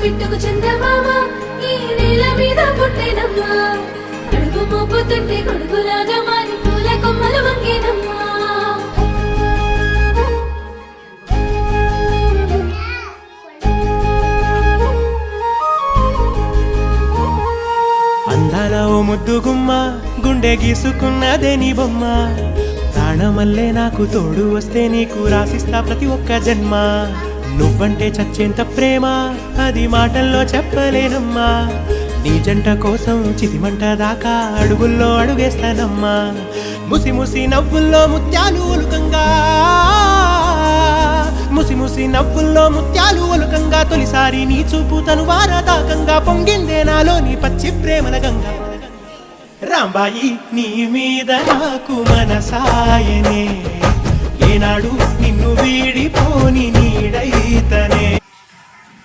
బిట్టుకు చందమామ ఈ నేల మీద పుట్టేనమ్మా అడుగు మోపుతుంటే గొడుగులాగా మారి పూల కొమ్మలు వంగేనమ్మా అందాల ఓ ముద్దు గుమ్మ గుండె గీసుకున్నదే నీ బొమ్మ ప్రాణమల్లే నాకు తోడు వస్తే నీకు రాసిస్తా ప్రతి ఒక్క జన్మ నువ్వంటే చచ్చేంత ప్రేమ అది మాటల్లో చెప్పలేనమ్మా నీ జంట కోసం చితిమంట దాకా అడుగుల్లో అడుగేస్తానమ్మా ముసి ముసి నవ్వుల్లో ముత్యాలు ఒలుకంగా ముసి ముసి నవ్వుల్లో ముత్యాలు ఒలుకంగా తొలిసారి నీ చూపు తను వారదాకంగా పొంగిందే నాలో నీ పచ్చి ప్రేమల గంగా రాంబాయి నీ మీద నాకు మనసాయనే ఏనాడు నిన్ను వీడిపోని నీడైతనే